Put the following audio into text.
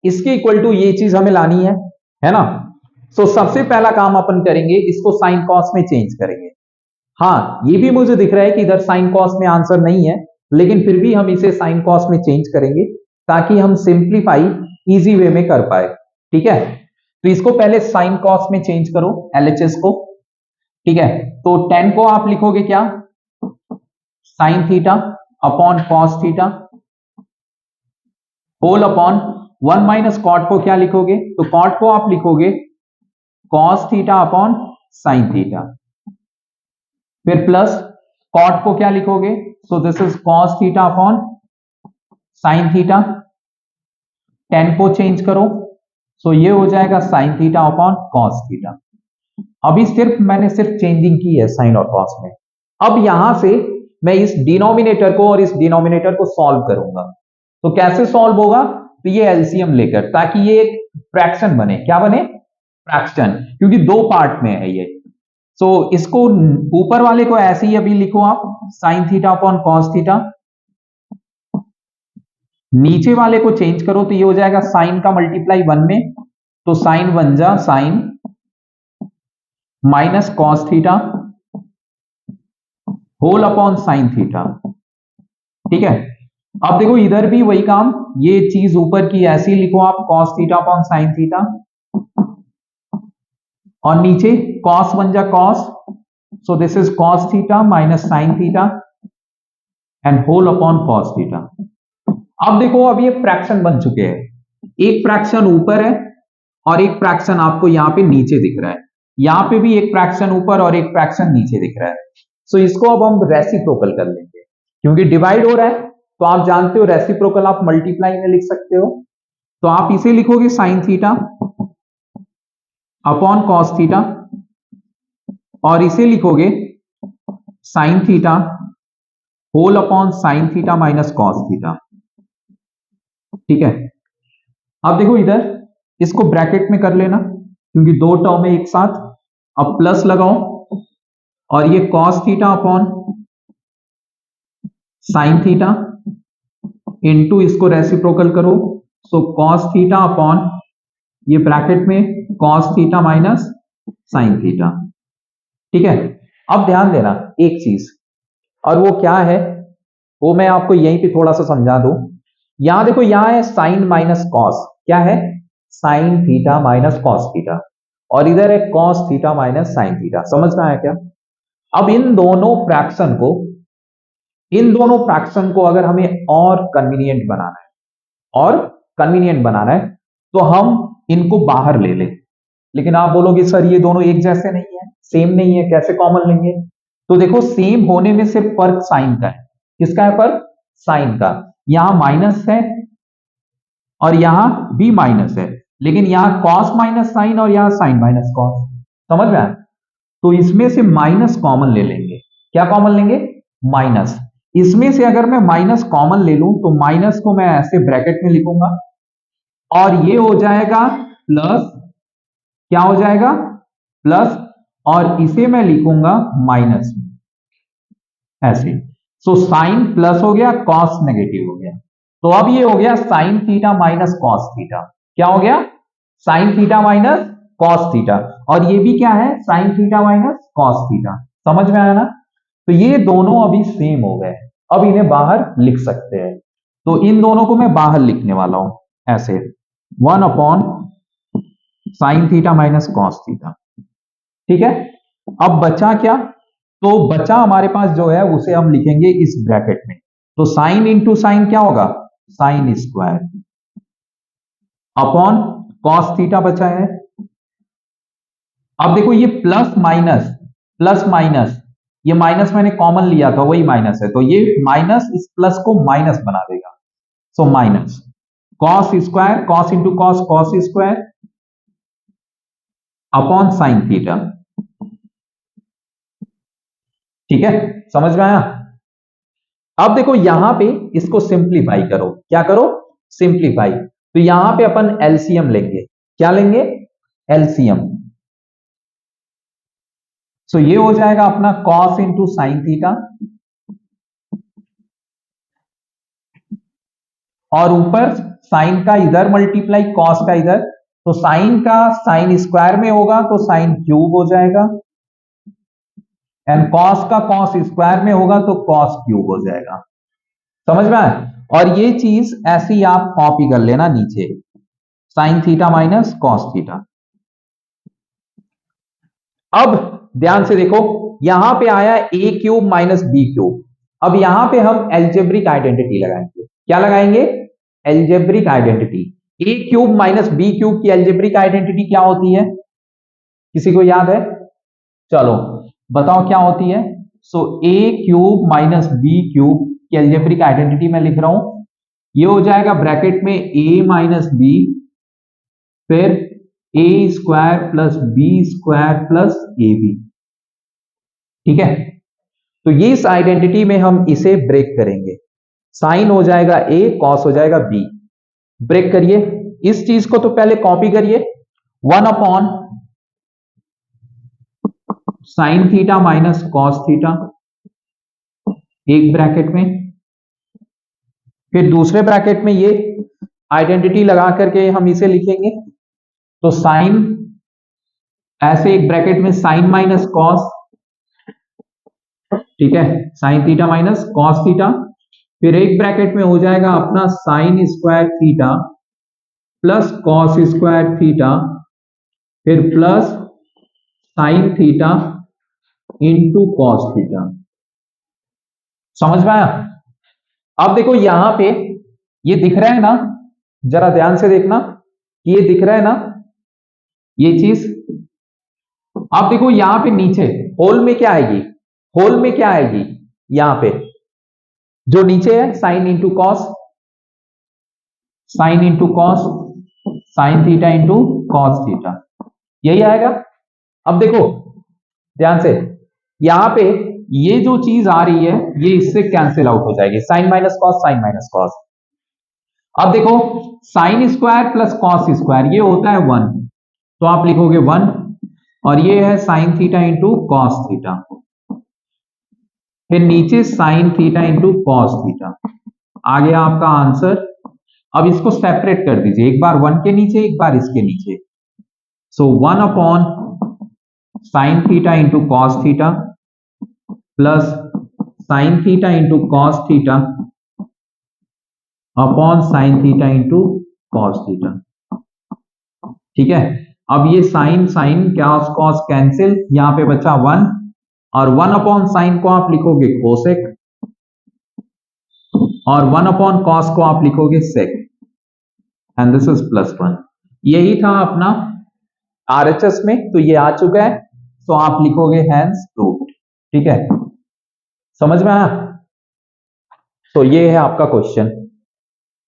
इसके equal to ये चीज हमें लानी है ना। सो सबसे पहला काम अपन करेंगे, इसको साइन कॉस में चेंज करेंगे। हाँ, ये भी मुझे दिख रहा है कि इधर साइन कॉस में आंसर नहीं है, लेकिन फिर भी हम इसे साइन कॉस में चेंज करेंगे ताकि हम सिंप्लीफाई इजी वे में कर पाए। ठीक है, तो इसको पहले साइन कॉस में चेंज करो, एलएचएस को। ठीक है, तो 10 को आप लिखोगे क्या, sine theta upon cos theta whole upon 1 minus cot को क्या लिखोगे, तो कॉट को आप लिखोगे cos theta upon sine theta, फिर प्लस कॉट को क्या लिखोगे, so this is cos theta upon sine theta. 10 को चेंज करो, सो ये हो जाएगा sine theta upon cos theta. अभी मैंने सिर्फ चेंजिंग की है साइन और कॉस में। अब यहां से मैं इस डिनोमिनेटर को और इस डिनोमिनेटर को सॉल्व करूंगा। तो कैसे सॉल्व होगा, तो ये एलसीएम लेकर, ताकि ये एक फ्रैक्शन बने। क्या बने, फ्रैक्शन, क्योंकि दो पार्ट में है ये। सो इसको ऊपर वाले को ऐसे ही अभी लिखो आप, sign theta upon cos theta. नीचे वाले को चेंज करो तो ये हो जाएगा साइन का मल्टीप्लाई 1 में, तो साइन 1 जा sine minus cos theta whole upon sine theta. ठीक है, अब देखो इधर भी वही काम, ये चीज ऊपर की ऐसी लिखो आप, cos theta upon sine theta, और नीचे कॉस 1 जा cos, so this is cos theta minus sine theta and whole upon cos theta. अब देखो अब ये फ्रैक्शन बन चुके हैं, एक फ्रैक्शन ऊपर है और एक फ्रैक्शन आपको यहां पे नीचे दिख रहा है, यहां पे भी एक फ्रैक्शन ऊपर और एक फ्रैक्शन नीचे दिख रहा है। सो इसको अब हम रेसिप्रोकल कर लेंगे, क्योंकि डिवाइड हो रहा है तो आप जानते हो रेसिप्रोकल आप मल्टीप्लाई में लिख सकते हो। तो आप इसे लिखोगे sine theta upon cos theta, और इसे लिखोगे sine theta whole upon sine theta minus cos theta. ठीक है, अब देखो इधर इसको ब्रैकेट में कर लेना, क्योंकि दो टर्म है एक साथ। अब प्लस लगाओ और ये cos theta upon sine theta into इसको रेसिप्रोकल करो, सो कॉस थीटा अपॉन ये ब्रैकेट में cos theta minus sine theta. ठीक है, अब ध्यान देना एक चीज, और वो क्या है वो मैं आपको यहीं पे थोड़ा सा समझा दूं। यहां देखो, यहां है साइन माइनस कॉस, क्या है, sine theta minus cos theta, और इधर है cos theta minus sine theta. समझ में आया क्या। अब इन दोनों फ्रैक्शन को अगर हमें और कन्वीनियंट बनाना है तो हम इनको बाहर ले लें। लेकिन आप बोलोगे सर ये दोनों एक जैसे नहीं है, सेम नहीं है, कैसे कॉमन लेंगे। तो देखो सेम होने में सिर्फ फर्क साइन का है। किसका है फर्क, साइन का। यहां माइनस है और यहां भी माइनस है, लेकिन यहां कॉस माइनस साइन और यहां साइन माइनस कॉस। समझ में आया। तो इसमें से माइनस कॉमन ले लेंगे। क्या कॉमन लेंगे, माइनस। इसमें से अगर मैं माइनस कॉमन ले लूं तो माइनस को मैं ऐसे ब्रैकेट में लिखूंगा और ये हो जाएगा प्लस, क्या हो जाएगा, प्लस, और इसे मैं लिखूंगा माइनस ऐसे। सो साइन प्लस हो गया, कॉस नेगेटिव हो गया। तो अब ये हो गया sign theta minus cos theta. क्या हो गया, sign theta minus cos theta, और ये भी क्या है, sine theta minus cos theta. समझ में आया ना। तो ये दोनों अभी सेम हो गए, अब इन्हें बाहर लिख सकते हैं। तो इन दोनों को मैं बाहर लिखने वाला हूं ऐसे, 1 upon sine theta minus cos theta. ठीक है, अब बचा क्या, तो बचा हमारे पास जो है उसे हम लिखेंगे इस ब्रैकेट में। तो साइन इंटू साइन क्या होगा, sine square upon cos theta बचा है। अब देखो ये प्लस माइनस, ये माइनस मैंने कॉमन लिया था, वही माइनस है, तो ये माइनस इस प्लस को माइनस बना देगा। So minus cos square, cos into cos, cos square upon sine theta. ठीक है, समझ में आया। अब देखो यहां पे इसको सिंप्लीफाई करो, क्या करो, सिंप्लीफाई। तो यहां पे अपन एलसीएम लेंगे। क्या लेंगे, एलसीएम। सो ये हो जाएगा अपना कॉस इंटू साइन थीटा, और ऊपर साइन का इधर मल्टीप्लाई कॉस का इधर, तो साइन का साइन स्क्वायर में होगा तो साइन क्यूब हो जाएगा, एंड कॉस का कॉस स्क्वायर में होगा तो कॉस क्यूब हो जाएगा। समझ में आया? और ये चीज ऐसे ही आप कॉपी कर लेना नीचे, sine theta minus cos theta. अब ध्यान से देखो, यहां पे आया A cube minus B cube. अब यहां पे हम एल्जेब्रिक आइडेंटिटी लगाएंगे। क्या लगाएंगे? Algebraic identity. A cube minus B cube की एल्जेब्रिक आइडेंटिटी क्या होती है? किसी को याद है? चलो बताओ क्या होती है। सो ए क्यूब माइनस बी क्यूब की एल्जेब्रिक आइडेंटिटी मैं लिख रहा हूं, ये हो जाएगा ब्रैकेट में ए माइनस बी, फिर A square plus B square plus A B. ठीक है, तो ये इस आइडेंटिटी में हम इसे ब्रेक करेंगे। साइन हो जाएगा ए, कॉस हो जाएगा बी। ब्रेक करिए इस चीज को, तो पहले कॉपी करिए, 1 upon sine theta minus cos theta एक ब्रैकेट में, फिर दूसरे ब्रैकेट में ये आइडेंटिटी लगा करके हम इसे लिखेंगे, तो साइन, ऐसे एक ब्रैकेट में साइन माइनस कॉस, ठीक है, sine theta minus cos theta, फिर एक ब्रैकेट में हो जाएगा अपना sine square theta plus cos square theta, फिर plus sine theta into cos theta. समझ में आया? अब देखो यहां पे ये दिख रहा है ना, जरा ध्यान से देखना, ये दिख रहा है ना ये चीज। अब देखो यहां पे नीचे होल में क्या आएगी? होल में क्या आएगी? यहां पे जो नीचे है sine into cos, sine into cos, sign theta into cos theta, यही आएगा। अब देखो ध्यान से, यहां पे ये जो चीज आ रही है ये इससे कैंसिल आउट हो जाएगी, sine minus cos, sine minus cos. अब देखो sine square plus cos square ये होता है 1, तो आप लिखोगे 1, और ये है sine theta into cos theta, फिर नीचे sine theta into cos theta, आ गया आपका आंसर। अब इसको सेपरेट कर दीजिए, एक बार 1 के नीचे, एक बार इसके नीचे। So 1 upon sine theta into cos theta plus sine theta into cos theta upon sine theta into cos theta. ठीक है, अब ये sine sine cos cos cancel, यहां पे बचा 1, और 1 अपॉन साइन को आप लिखोगे कोसेक, और 1 अपॉन कॉस को आप लिखोगे सेक, एंड दिस इज +1। यही था अपना आरएचएस में, तो ये आ चुका है, तो आप लिखोगे हैंस प्रूव्ड। ठीक है, समझ में आया? तो ये है आपका क्वेश्चन।